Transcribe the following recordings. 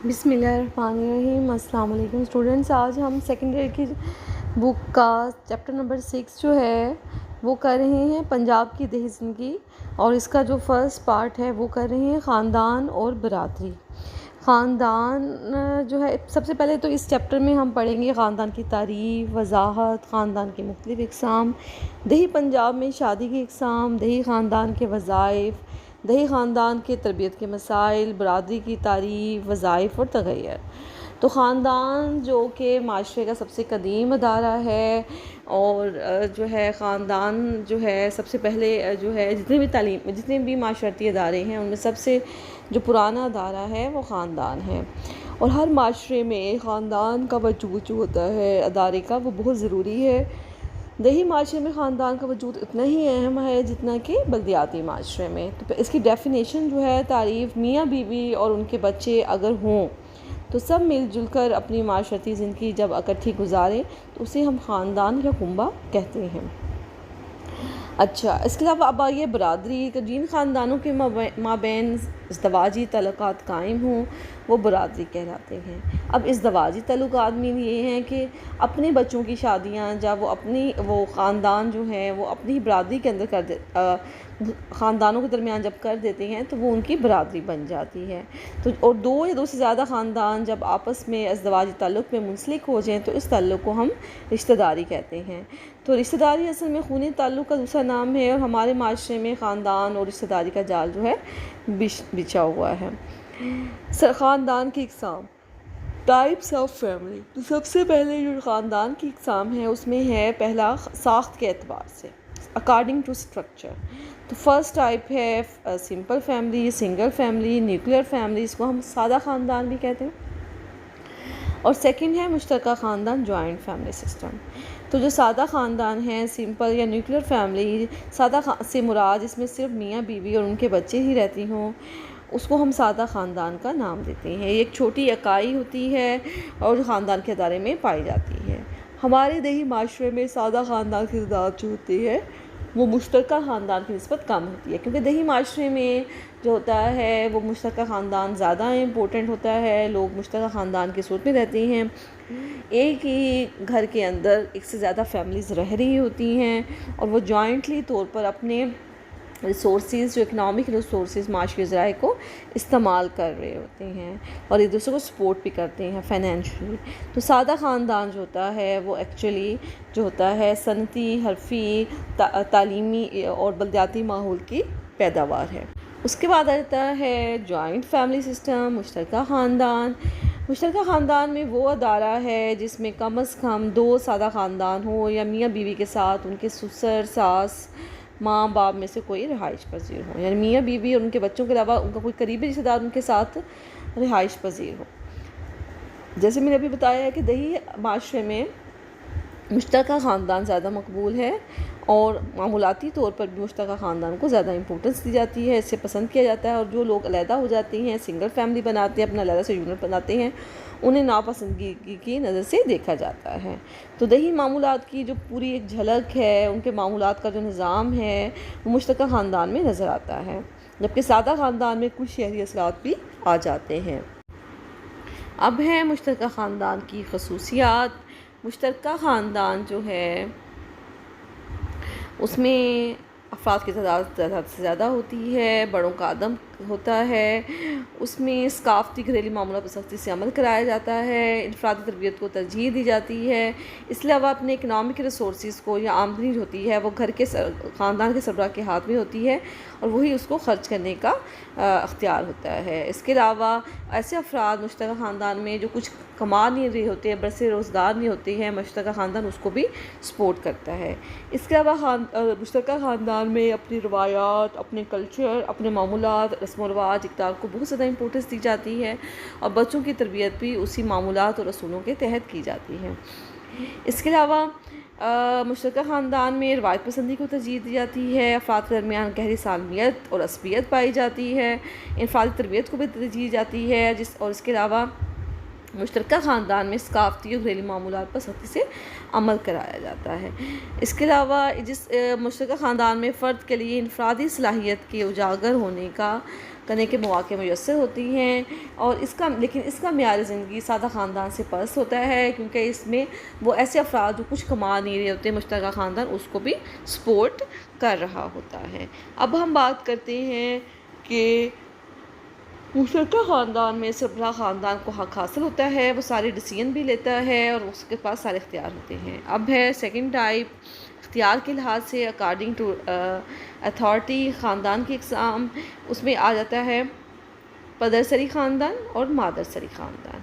بسم اللہ الرحمن الرحیم۔ السلام علیکم اسٹوڈنٹس، آج ہم سیکنڈ ایئر کی بک کا چیپٹر نمبر 6 جو ہے وہ کر رہے ہیں پنجاب کی دیہی زندگی، اور اس کا جو فرسٹ پارٹ ہے وہ کر رہے ہیں خاندان اور برادری۔ خاندان جو ہے سب سے پہلے تو اس چیپٹر میں ہم پڑھیں گے خاندان کی تعریف، وضاحت، خاندان کے مختلف اقسام، دیہی پنجاب میں شادی کی اقسام، دیہی خاندان کے وظائف، دیہی خاندان کے تربیت کے مسائل، برادری کی تعریف، وظائف اور تغیر۔ تو خاندان جو کہ معاشرے کا سب سے قدیم ادارہ ہے، اور جو ہے خاندان جو ہے سب سے پہلے جو ہے جتنے بھی معاشرتی ادارے ہیں ان میں سب سے جو پرانا ادارہ ہے وہ خاندان ہے، اور ہر معاشرے میں خاندان کا وجود جو ہوتا ہے ادارے کا وہ بہت ضروری ہے۔ دیہی معاشرے میں خاندان کا وجود اتنا ہی اہم ہے جتنا کہ بلدیاتی معاشرے میں۔ تو اس کی ڈیفینیشن جو ہے تعریف: میاں بیوی اور ان کے بچے اگر ہوں تو سب مل جل کر اپنی معاشرتی زندگی جب اکٹھی گزاریں تو اسے ہم خاندان یا کنبہ کہتے ہیں۔ اچھا، اس کے علاوہ اب آئیے برادری۔ جن خاندانوں کے مابین ازدواجی تعلقات قائم ہوں وہ برادری کہلاتے ہیں۔ اب ازدواجی تعلقات میں یہ ہیں کہ اپنے بچوں کی شادیاں جب وہ خاندان جو ہے وہ اپنی برادری کے اندر خاندانوں کے درمیان جب کر دیتے ہیں تو وہ ان کی برادری بن جاتی ہے۔ تو اور دو یا دو سے زیادہ خاندان جب آپس میں ازدواجی تعلق میں منسلک ہو جائیں تو اس تعلق کو ہم رشتہ داری کہتے ہیں۔ تو رشتہ داری اصل میں خونی تعلق کا دوسرا نام ہے، اور ہمارے معاشرے میں خاندان اور رشتہ داری کا جال جو ہے بچھا ہوا ہے۔ خاندان کی اقسام: ٹائپس آف فیملی۔ تو سب سے پہلے جو خاندان کی اقسام ہے اس میں ہے پہلا ساخت کے اعتبار سے، اکارڈنگ ٹو اسٹرکچر۔ تو فرسٹ ٹائپ ہے simple family, single family, nuclear family, اس کو ہم سادہ خاندان بھی کہتے ہیں۔ اور سیکنڈ ہے مشترکہ خاندان، جوائنٹ فیملی سسٹم۔ تو جو سادہ خاندان ہیں، سمپل یا نیوکلیر فیملی، سادہ سے مراد جس میں صرف میاں بیوی اور ان کے بچے ہی رہتی ہوں، اس کو ہم سادہ خاندان کا نام دیتے ہیں۔ ایک چھوٹی اکائی ہوتی ہے اور خاندان کے ادارے میں پائی جاتی ہے۔ ہمارے دیہی معاشرے میں سادہ خاندان کی تعداد جو ہوتی ہے وہ مشترکہ خاندان کی نسبت کم ہوتی ہے، کیونکہ دیہی معاشرے میں جو ہوتا ہے وہ مشترکہ خاندان زیادہ امپورٹنٹ ہوتا ہے، لوگ مشترکہ خاندان کی صورت میں رہتے ہیں، ایک ہی گھر کے اندر ایک سے زیادہ فیملیز رہ رہی ہوتی ہیں، اور وہ جوائنٹلی طور پر اپنے ریسورسز، جو اکنامک ریسورسز، معاشی ذرائع کو استعمال کر رہے ہوتے ہیں اور ایک دوسرے کو سپورٹ بھی کرتے ہیں فائنینشلی۔ تو سادہ خاندان جو ہوتا ہے وہ ایکچولی جو ہوتا ہے صنعتی، حرفی، تعلیمی اور بلدیاتی ماحول کی پیداوار ہے۔ اس کے بعد آتا ہے جوائنٹ فیملی سسٹم، مشترکہ خاندان۔ مشترکہ خاندان میں وہ ادارہ ہے جس میں کم از کم دو سادہ خاندان ہوں، یا میاں بیوی کے ساتھ ان کے سسر، ساس، ماں باپ میں سے کوئی رہائش پذیر ہو، یعنی میاں بیوی اور ان کے بچوں کے علاوہ ان کا کوئی قریبی رشتہ دار ان کے ساتھ رہائش پذیر ہو۔ جیسے میں نے ابھی بتایا ہے کہ دیہی معاشرے میں مشترکہ خاندان زیادہ مقبول ہے، اور معمولاتی طور پر بھی مشترکہ خاندان کو زیادہ امپورٹنس دی جاتی ہے، اس سے پسند کیا جاتا ہے، اور جو لوگ علیحدہ ہو جاتے ہیں، سنگل فیملی بناتے ہیں، اپنا علیحدہ سے یونٹ بناتے ہیں، انہیں ناپسندگی کی نظر سے دیکھا جاتا ہے۔ تو دیہی معمولات کی جو پوری ایک جھلک ہے، ان کے معمولات کا جو نظام ہے وہ مشترکہ خاندان میں نظر آتا ہے، جبکہ سادہ خاندان میں کچھ شہری اثرات بھی آ جاتے ہیں۔ اب ہے مشترکہ خاندان کی خصوصیات۔ مشترکہ خاندان جو ہے اس میں افراد کی تعداد زیادہ سے زیادہ ہوتی ہے، بڑوں کا عدم ہوتا ہے، اس میں ثقافتی گھریلو معاملات پر سختی سے عمل کرایا جاتا ہے، انفرادی تربیت کو ترجیح دی جاتی ہے۔ اس کے علاوہ اپنے اکنامک ریسورسز کو یا آمدنی جو ہوتی ہے وہ گھر کے خاندان کے سربراہ کے ہاتھ میں ہوتی ہے، اور وہی اس کو خرچ کرنے کا اختیار ہوتا ہے۔ اس کے علاوہ ایسے افراد مشترکہ خاندان میں جو کچھ کما نہیں رہے ہوتے ہیں، برسے روزگار نہیں ہوتے ہیں، مشترکہ خاندان اس کو بھی سپورٹ کرتا ہے۔ اس کے علاوہ مشترکہ خاندان میں اپنی روایات، اپنے کلچر، اپنے معمولات، رسم و رواج، اقدار کو بہت زیادہ امپورٹنس دی جاتی ہے، اور بچوں کی تربیت بھی اسی معمولات اور اصولوں کے تحت کی جاتی ہے۔ اس کے علاوہ مشترکہ خاندان میں روایت پسندی کو ترجیح دی جاتی ہے، افراد کے درمیان گہری سالمیت اور عصبیت پائی جاتی ہے، انفرادی تربیت کو بھی ترجیح جاتی ہے، اور اس کے علاوہ مشترکہ خاندان میں ثقافتی اور گھریلو معمولات پر سختی سے عمل کرایا جاتا ہے۔ اس کے علاوہ جس مشترکہ خاندان میں فرد کے لیے انفرادی صلاحیت کے اجاگر کرنے کے مواقع میسر ہوتی ہیں، اور لیکن اس کا معیار زندگی سادہ خاندان سے پست ہوتا ہے، کیونکہ اس میں وہ ایسے افراد جو کچھ کما نہیں رہے ہوتے، مشترکہ خاندان اس کو بھی سپورٹ کر رہا ہوتا ہے۔ اب ہم بات کرتے ہیں کہ مشترکہ خاندان میں سربراہ خاندان کو حق حاصل ہوتا ہے، وہ سارے ڈیسیژن بھی لیتا ہے اور اس کے پاس سارے اختیار ہوتے ہیں۔ اب ہے سیکنڈ ٹائپ، اختیار کے لحاظ سے اکارڈنگ ٹو اتھارٹی، خاندان کی اقسام، اس میں آ جاتا ہے پدرسری خاندان اور مادرسری خاندان۔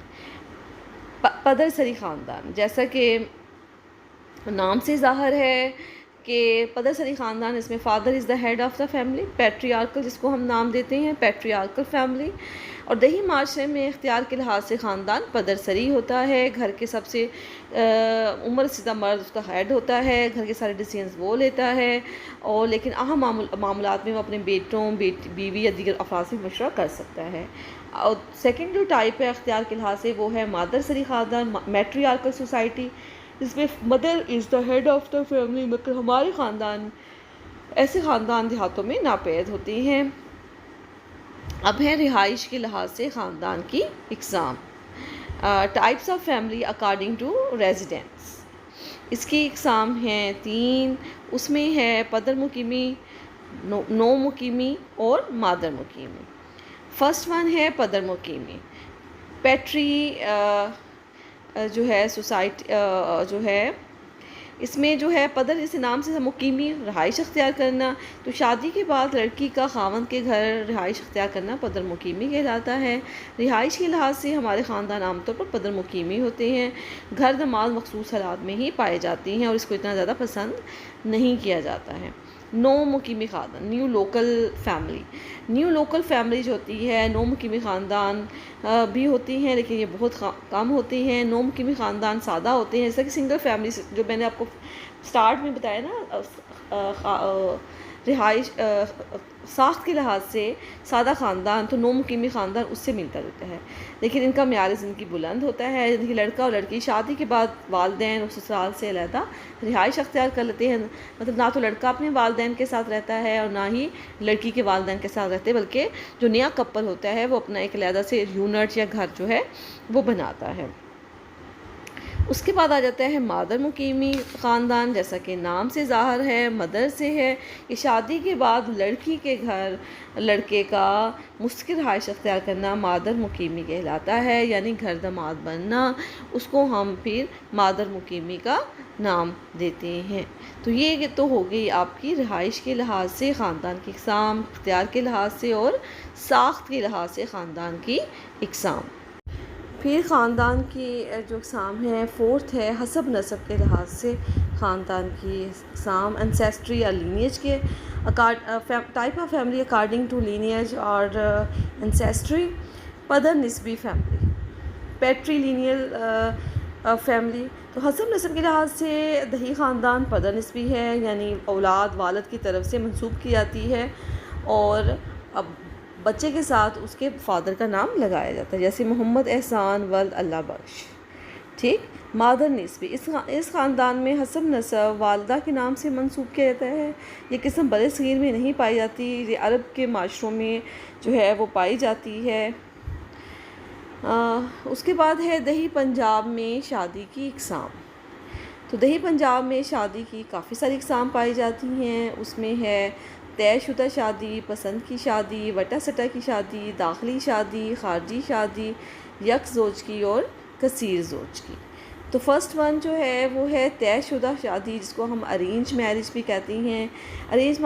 پدرسری خاندان جیسا کہ نام سے ظاہر ہے کہ پدرسری خاندان، اس میں father is the head of the family, patriarchal جس کو ہم نام دیتے ہیں پیٹریارکل فیملی، اور دیہی معاشرے میں اختیار کے لحاظ سے خاندان پدرسری ہوتا ہے، گھر کے سب سے عمر رسیدہ مرد اس کا ہیڈ ہوتا ہے، گھر کے سارے ڈیسیژنز وہ لیتا ہے، اور لیکن اہم معاملات میں وہ اپنے بیٹوں، بیوی یا دیگر افراد سے مشورہ کر سکتا ہے۔ اور سیکنڈ جو ٹائپ ہے اختیار کے لحاظ سے وہ ہے مادرسری خاندان، میٹریارکل سوسائٹی، جس میں mother is the head of the family, مطلب ہمارے خاندان، ایسے خاندان دیہاتوں میں ناپید ہوتے ہیں۔ اب ہے رہائش کے لحاظ سے خاندان کی اقسام، types of family according to residence, اس کی اقسام ہیں 3، اس میں ہے پدر مقیمی، نو مقیمی اور مادر مقیمی۔ فرسٹ ون ہے پدر مقیمی، پیٹری جو ہے سوسائٹی جو ہے، اس میں جو ہے پدر اس نام سے مقیمی رہائش اختیار کرنا، تو شادی کے بعد لڑکی کا خاوند کے گھر رہائش اختیار کرنا پدر مقیمی کہلاتا ہے۔ رہائش کے لحاظ سے ہمارے خاندان عام طور پر پدر مقیمی ہوتے ہیں، گھر دماد مخصوص حالات میں ہی پائے جاتی ہیں اور اس کو اتنا زیادہ پسند نہیں کیا جاتا ہے۔ نو مقیمی خاندان، new local family, new local family جو ہوتی ہے، نو مقیمی خاندان بھی ہوتی ہیں لیکن یہ بہت کم ہوتی ہیں۔ نو مقیمی خاندان سادہ ہوتے ہیں، جیسا کہ سنگل فیملی جو میں نے آپ کو سٹارٹ میں بتایا نا، رہائش ساخت کے لحاظ سے سادہ خاندان تو نو مقیمی خاندان اس سے ملتا جلتا ہے، لیکن ان کا معیار زندگی بلند ہوتا ہے، یعنی کہ لڑکا اور لڑکی شادی کے بعد والدین اور سسرال سے علیحدہ رہائش اختیار کر لیتے ہیں، مطلب نہ تو لڑکا اپنے والدین کے ساتھ رہتا ہے اور نہ ہی لڑکی کے والدین کے ساتھ رہتے، بلکہ جو نیا کپل ہوتا ہے وہ اپنا ایک علیحدہ سے یونٹ یا گھر جو ہے وہ بناتا ہے۔ اس کے بعد آ جاتا ہے مادر مقیمی خاندان، جیسا کہ نام سے ظاہر ہے، مدر سے ہے، یہ شادی کے بعد لڑکی کے گھر لڑکے کا مستقل رہائش اختیار کرنا مادر مقیمی کہلاتا ہے، یعنی گھر داماد بننا، اس کو ہم پھر مادر مقیمی کا نام دیتے ہیں۔ تو یہ تو ہو گئی آپ کی رہائش کے لحاظ سے خاندان کی اقسام، اختیار کے لحاظ سے اور ساخت کے لحاظ سے خاندان کی اقسام۔ پھر خاندان کی جو اقسام ہیں، فورتھ ہے حسب نسب کے لحاظ سے خاندان کی اقسام، انسیسٹری یا لینیج کے type of family according to lineage اور انسیسٹری، پدر نسبی فیملی، پیٹری لینیل فیملی۔ تو حسب نسب کے لحاظ سے دیہی خاندان پدر نسبی ہے، یعنی اولاد والد کی طرف سے منسوب کی جاتی ہے اور اب بچے کے ساتھ اس کے فادر کا نام لگایا جاتا ہے، جیسے محمد احسان ولد اللہ بخش، ٹھیک۔ مادر نسبی، اس خاندان میں حسب نسب والدہ کے نام سے منسوب کیا جاتا ہے، یہ قسم بر صغیر میں نہیں پائی جاتی، یہ عرب کے معاشروں میں جو ہے وہ پائی جاتی ہے۔ اس کے بعد ہے دیہی پنجاب میں شادی کی اقسام۔ تو دیہی پنجاب میں شادی کی کافی ساری اقسام پائی جاتی ہیں، اس میں ہے طے شدہ شادی، پسند کی شادی، وٹا سٹا کی شادی، داخلی شادی، خارجی شادی، یک زوج کی اور کثیر زوج کی۔ تو فرسٹ ون جو ہے وہ ہے طے شدہ شادی، جس کو ہم ارینج میرج بھی کہتے ہیں۔ ارینج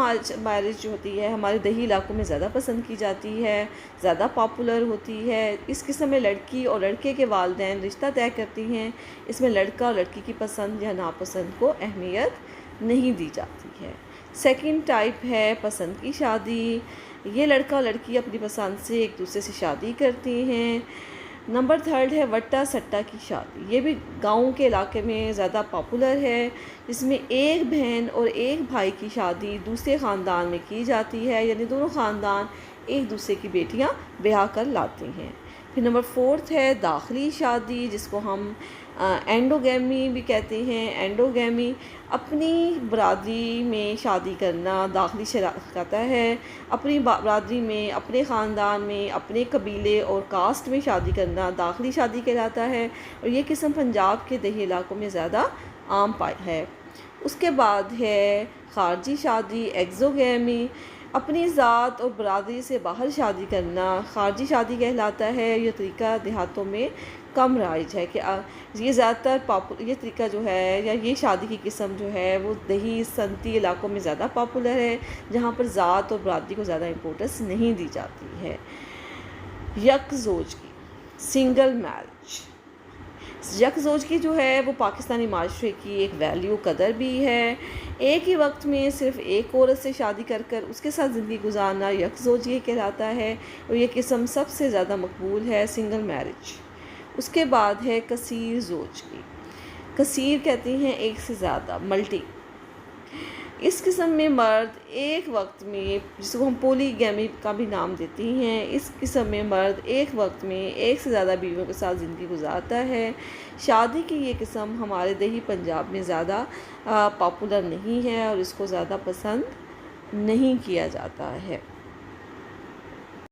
میرج جو ہوتی ہے ہمارے دیہی علاقوں میں زیادہ پسند کی جاتی ہے، زیادہ پاپولر ہوتی ہے۔ اس قسم میں لڑکی اور لڑکے کے والدین رشتہ طے کرتی ہیں، اس میں لڑکا اور لڑکی کی پسند یا ناپسند کو اہمیت نہیں دی جاتی ہے۔ سیکنڈ ٹائپ ہے پسند کی شادی، یہ لڑکا لڑکی اپنی پسند سے ایک دوسرے سے شادی کرتے ہیں۔ نمبر تھرڈ ہے وٹا سٹا کی شادی، یہ بھی گاؤں کے علاقے میں زیادہ پاپولر ہے، جس میں ایک بہن اور ایک بھائی کی شادی دوسرے خاندان میں کی جاتی ہے، یعنی دونوں خاندان ایک دوسرے کی بیٹیاں بیاہ کر لاتے ہیں۔ پھر نمبر 4 ہے داخلی شادی، جس کو ہم اینڈوگیمی بھی کہتے ہیں۔ اینڈوگیمی اپنی برادری میں شادی کرنا داخلی شراکت کہتا ہے، اپنی برادری میں، اپنے خاندان میں، اپنے قبیلے اور کاسٹ میں شادی کرنا داخلی شادی کہلاتا ہے، اور یہ قسم پنجاب کے دیہی علاقوں میں زیادہ عام ہے۔ اس کے بعد ہے خارجی شادی، ایگزوگیمی، اپنی ذات اور برادری سے باہر شادی کرنا خارجی شادی کہلاتا ہے۔ یہ طریقہ دیہاتوں میں کم رائج ہے، کہ یہ زیادہ تر یہ طریقہ جو ہے یا یہ شادی کی قسم جو ہے وہ دیہی صنعتی علاقوں میں زیادہ پاپولر ہے، جہاں پر ذات اور برادری کو زیادہ امپورٹنس نہیں دی جاتی ہے۔ یک زوجگی، سنگل میرج، یک زوجگی جو ہے وہ پاکستانی معاشرے کی ایک ویلیو قدر بھی ہے۔ ایک ہی وقت میں صرف ایک عورت سے شادی کر اس کے ساتھ زندگی گزارنا یک زوجگی کہلاتا ہے، اور یہ قسم سب سے زیادہ مقبول ہے سنگل میرج۔ اس کے بعد ہے کثیر زوجگی، کثیر کہتے ہیں ایک سے زیادہ، ملٹی۔ اس قسم میں مرد ایک وقت میں، جس کو ہم پولی گیمی کا بھی نام دیتے ہیں، اس قسم میں مرد ایک وقت میں ایک سے زیادہ بیویوں کے ساتھ زندگی گزارتا ہے۔ شادی کی یہ قسم ہمارے دیہی پنجاب میں زیادہ پاپولر نہیں ہے، اور اس کو زیادہ پسند نہیں کیا جاتا ہے۔